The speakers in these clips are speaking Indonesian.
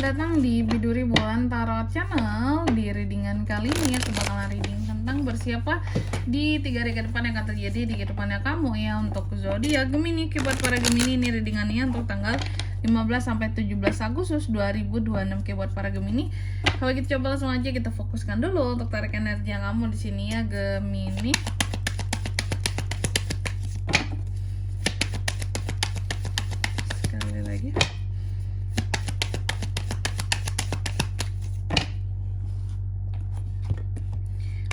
datang di Biduri Bulan Tarot Channel. Di readingan kali ini aku bakalan reading tentang bersiaplah di 3 hari ke depan yang akan terjadi di kehidupannya kamu ya. Untuk zodiak Gemini, buat para Gemini ini readingannya untuk tanggal 15 sampai 17 Agustus 2026 buat para Gemini. Kalau gitu coba langsung aja kita fokuskan dulu untuk tarik energi yang kamu di sini ya Gemini. Sekali lagi.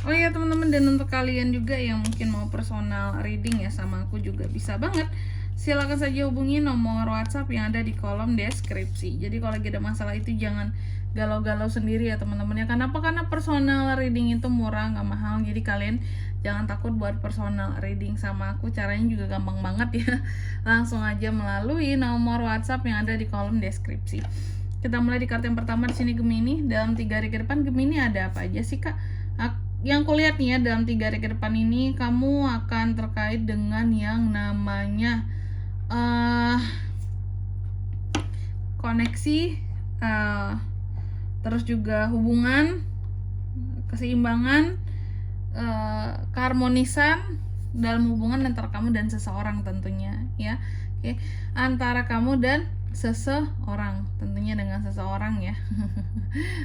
Oh iya teman-teman, dan untuk kalian juga yang mungkin mau personal reading ya sama aku juga bisa banget. Silakan saja hubungi nomor WhatsApp yang ada di kolom deskripsi. Jadi kalau lagi ada masalah itu jangan galau-galau sendiri ya teman-teman ya. Kenapa? Karena personal reading itu murah, nggak mahal. Jadi kalian jangan takut buat personal reading sama aku. Caranya juga gampang banget ya. Langsung aja melalui nomor WhatsApp yang ada di kolom deskripsi. Kita mulai di kartu yang pertama di sini Gemini. Dalam 3 hari ke depan Gemini ada apa aja sih Kak? Yang kulihat nih ya, dalam 3 hari ke depan ini kamu akan terkait dengan yang namanya koneksi, terus juga hubungan, keseimbangan, keharmonisan dalam hubungan antara kamu dan seseorang tentunya ya. Oke, antara kamu dan seseorang, tentunya dengan seseorang ya.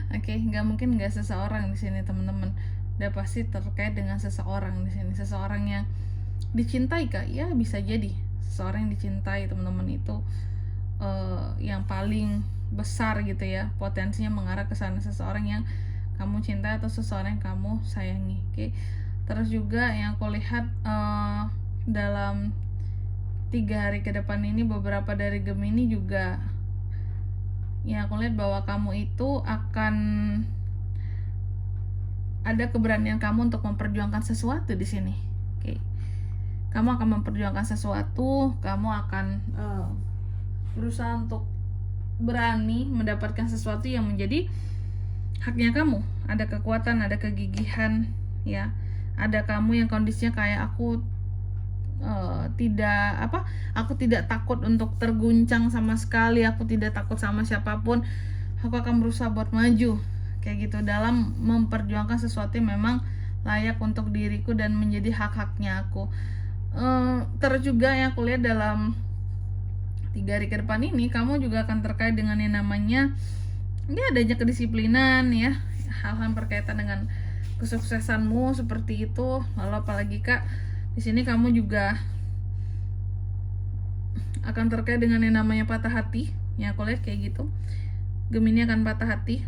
Oke, nggak mungkin nggak seseorang di sini teman-teman. Udah pasti terkait dengan seseorang di sini. Seseorang yang dicintai Kak, ya bisa jadi seseorang yang dicintai teman-teman itu yang paling besar gitu ya, potensinya mengarah ke sana, seseorang yang kamu cintai atau seseorang yang kamu sayangi. Oke. Terus juga yang aku lihat dalam 3 hari ke depan ini beberapa dari Gemini juga yang aku lihat bahwa kamu itu akan ada keberanian kamu untuk memperjuangkan sesuatu di sini. Oke. Kamu akan memperjuangkan sesuatu, kamu akan berusaha untuk berani mendapatkan sesuatu yang menjadi haknya kamu. Ada kekuatan, ada kegigihan ya. Ada kamu yang kondisinya kayak aku tidak takut untuk terguncang sama sekali, aku tidak takut sama siapapun. Aku akan berusaha buat maju kayak gitu dalam memperjuangkan sesuatu yang memang layak untuk diriku dan menjadi hak-haknya aku. Terus juga yang aku lihat dalam 3 hari ke depan ini kamu juga akan terkait dengan yang namanya ya adanya kedisiplinan ya, hal-hal yang berkaitan dengan kesuksesanmu seperti itu. Lalu apalagi Kak, di sini kamu juga akan terkait dengan yang namanya patah hati. Yang aku lihat kayak gitu. Gemini akan patah hati.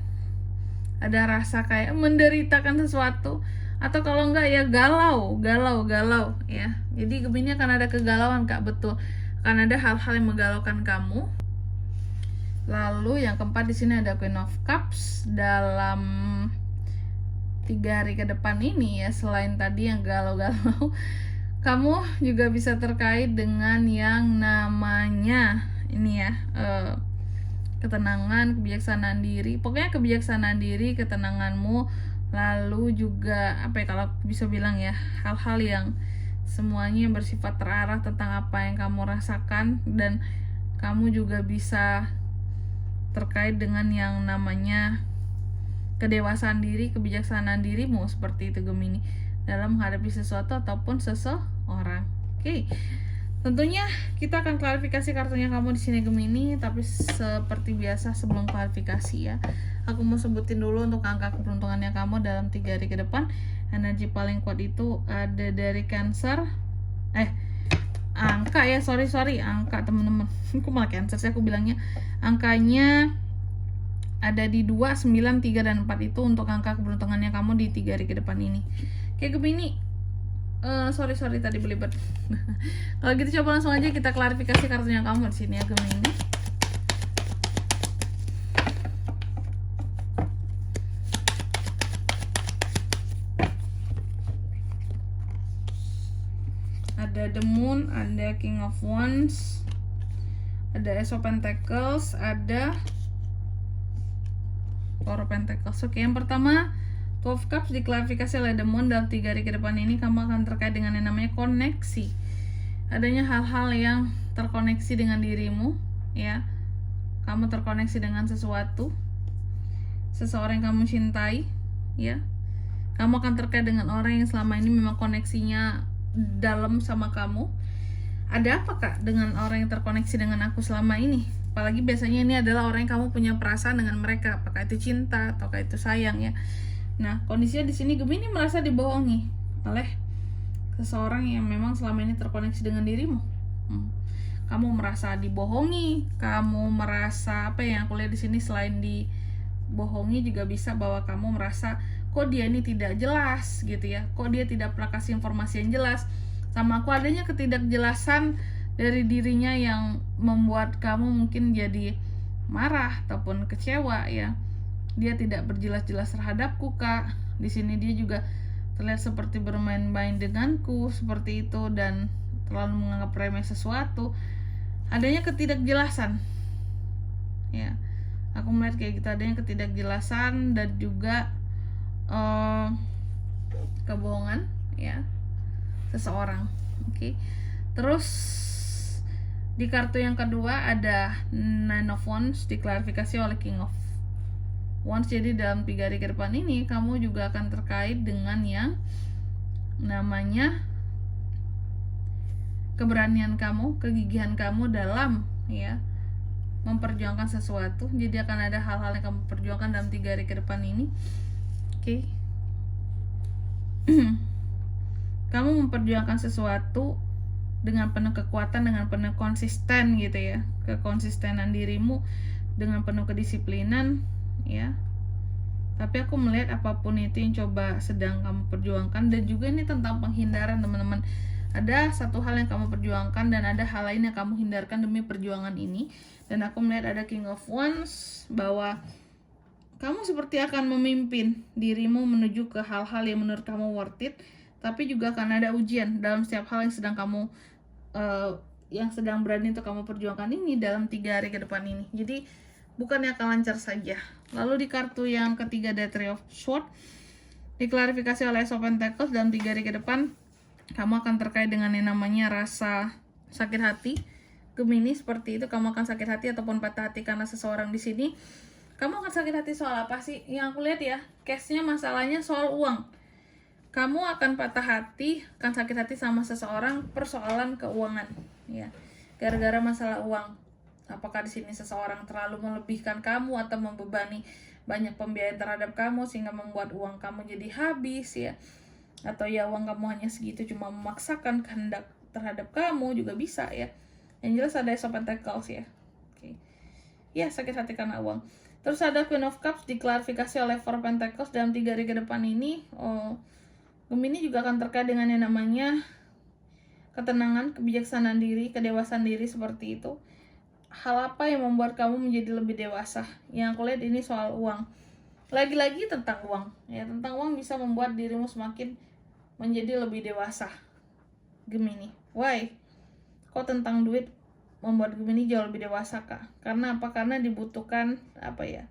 Ada rasa kayak menderitakan sesuatu, atau kalau enggak ya galau ya. Jadi Gemini akan ada kegalauan Kak, betul. Akan ada hal-hal yang menggalaukan kamu. Lalu yang keempat di sini ada Queen of Cups. Dalam 3 hari ke depan ini ya, selain tadi yang galau-galau, kamu juga bisa terkait dengan yang namanya ini ya, ketenangan, kebijaksanaan diri. Pokoknya kebijaksanaan diri, ketenanganmu, lalu juga apa ya, kalau bisa bilang ya, hal-hal yang semuanya bersifat terarah tentang apa yang kamu rasakan, dan kamu juga bisa terkait dengan yang namanya kedewasaan diri, kebijaksanaan dirimu seperti itu Gemini dalam menghadapi sesuatu ataupun seseorang. Oke. Tentunya kita akan klarifikasi kartunya kamu di sini Gemini, tapi seperti biasa sebelum klarifikasi ya, aku mau sebutin dulu untuk angka keberuntungannya kamu dalam 3 hari ke depan. Energi paling kuat itu ada dari Cancer. Angka ya, sorry angka teman-teman. Aku malah Cancer sih aku bilangnya. Angkanya ada di 2, 9, 3, dan 4 itu untuk angka keberuntungannya kamu di 3 hari ke depan ini. Kayak Gemini, sorry tadi belibet. Kalau gitu coba langsung aja kita klarifikasi kartunya kamu di sini ya Gemini. Ada The Moon, ada King of Wands, ada Ace of Pentacles, ada Four of Pentacles. Oke, yang pertama 12 Cups diklarifikasi oleh The Moon. Dalam 3 hari ke depan ini kamu akan terkait dengan yang namanya koneksi. Adanya hal-hal yang terkoneksi dengan dirimu ya. Kamu terkoneksi dengan sesuatu seseorang yang kamu cintai, ya. Kamu akan terkait dengan orang yang selama ini memang koneksinya dalam sama kamu. Ada apa kak dengan orang yang terkoneksi dengan aku selama ini? Apalagi biasanya ini adalah orang yang kamu punya perasaan dengan mereka, apakah itu cinta ataukah itu sayang ya. Nah, kondisinya di sini Gemini merasa dibohongi oleh seseorang yang memang selama ini terkoneksi dengan dirimu. Kamu merasa dibohongi, kamu merasa apa yang aku lihat di sini, selain dibohongi juga bisa bahwa kamu merasa kok dia ini tidak jelas gitu ya, kok dia tidak pernah kasih informasi yang jelas sama aku. Adanya ketidakjelasan dari dirinya yang membuat kamu mungkin jadi marah ataupun kecewa ya. Dia tidak berjelas-jelas terhadapku kak. Di sini dia juga terlihat seperti bermain-main denganku seperti itu dan terlalu menganggap remeh sesuatu. Adanya ketidakjelasan ya, aku melihat kayak gitu, adanya ketidakjelasan dan juga kebohongan ya seseorang. Oke. Terus di kartu yang kedua ada Nine of Wands diklarifikasi oleh King of Wands. Jadi dalam 3 hari ke depan ini kamu juga akan terkait dengan yang namanya keberanian kamu, kegigihan kamu dalam ya memperjuangkan sesuatu. Jadi akan ada hal-hal yang kamu perjuangkan dalam 3 hari ke depan ini. Oke. Kamu memperjuangkan sesuatu dengan penuh kekuatan, dengan penuh konsisten gitu ya. Kekonsistenan dirimu dengan penuh kedisiplinan ya. Tapi aku melihat apapun itu yang coba sedang kamu perjuangkan, dan juga ini tentang penghindaran teman-teman. Ada satu hal yang kamu perjuangkan dan ada hal lain yang kamu hindarkan demi perjuangan ini. Dan aku melihat ada King of Wands, bahwa kamu seperti akan memimpin dirimu menuju ke hal-hal yang menurut kamu worth it. Tapi juga akan ada ujian dalam setiap hal yang sedang kamu berani untuk kamu perjuangkan ini dalam 3 hari ke depan ini. Jadi bukannya akan lancar saja. Lalu di kartu yang ketiga ada Three of Swords diklarifikasi oleh Ace of Pentacles. Dalam 3 hari ke depan kamu akan terkait dengan yang namanya rasa sakit hati. Gemini seperti itu, kamu akan sakit hati ataupun patah hati karena seseorang di sini. Kamu akan sakit hati soal apa sih? Yang aku lihat ya, case-nya masalahnya soal uang. Kamu akan patah hati, akan sakit hati sama seseorang persoalan keuangan ya. Gara-gara masalah uang. Apakah di sini seseorang terlalu melebihkan kamu atau membebani banyak pembiayaan terhadap kamu sehingga membuat uang kamu jadi habis ya. Atau ya uang kamu hanya segitu, cuma memaksakan kehendak terhadap kamu juga bisa ya. Yang jelas ada Ace of Pentacles ya. Oke. Ya, sakit hati karena uang. Terus ada Queen of Cups diklarifikasi oleh Four of Pentacles. Dalam 3 hari ke depan ini Gemini juga akan terkait dengan yang namanya ketenangan, kebijaksanaan diri, kedewasaan diri seperti itu. Hal apa yang membuat kamu menjadi lebih dewasa? Yang aku lihat ini soal uang. Lagi-lagi tentang uang. Ya, tentang uang bisa membuat dirimu semakin menjadi lebih dewasa. Gemini. Why? Kok tentang duit membuat Gemini jauh lebih dewasa kak? Karena apa? Karena dibutuhkan apa ya?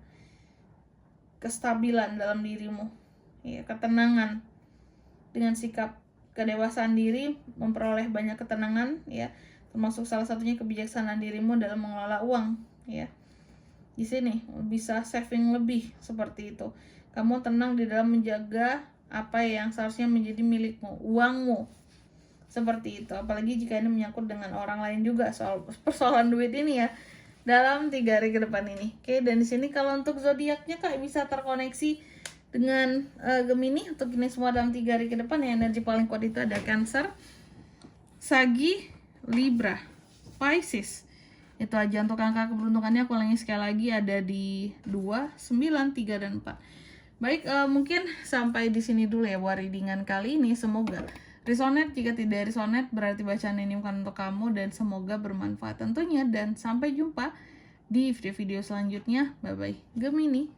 Kestabilan dalam dirimu. Ya, ketenangan. Dengan sikap kedewasaan diri memperoleh banyak ketenangan ya, termasuk salah satunya kebijaksanaan dirimu dalam mengelola uang ya. Di sini bisa saving lebih seperti itu. Kamu tenang di dalam menjaga apa yang seharusnya menjadi milikmu, uangmu. Seperti itu. Apalagi jika ini menyangkut dengan orang lain juga soal persoalan duit ini ya. Dalam 3 hari ke depan ini. Oke, dan di sini kalau untuk zodiaknya kak bisa terkoneksi dengan Gemini untuk ini semua dalam 3 hari ke depan ya. Energi paling kuat itu ada Cancer, Sagi, Libra, Pisces. Itu aja untuk angka keberuntungannya. Aku ulangi sekali lagi, ada di 2, 9, 3, dan 4. Baik, mungkin sampai di sini dulu ya buat readingan kali ini. Semoga resonate. Jika tidak resonate berarti bacaan ini bukan untuk kamu, dan semoga bermanfaat tentunya. Dan sampai jumpa di video-video selanjutnya. Bye bye Gemini.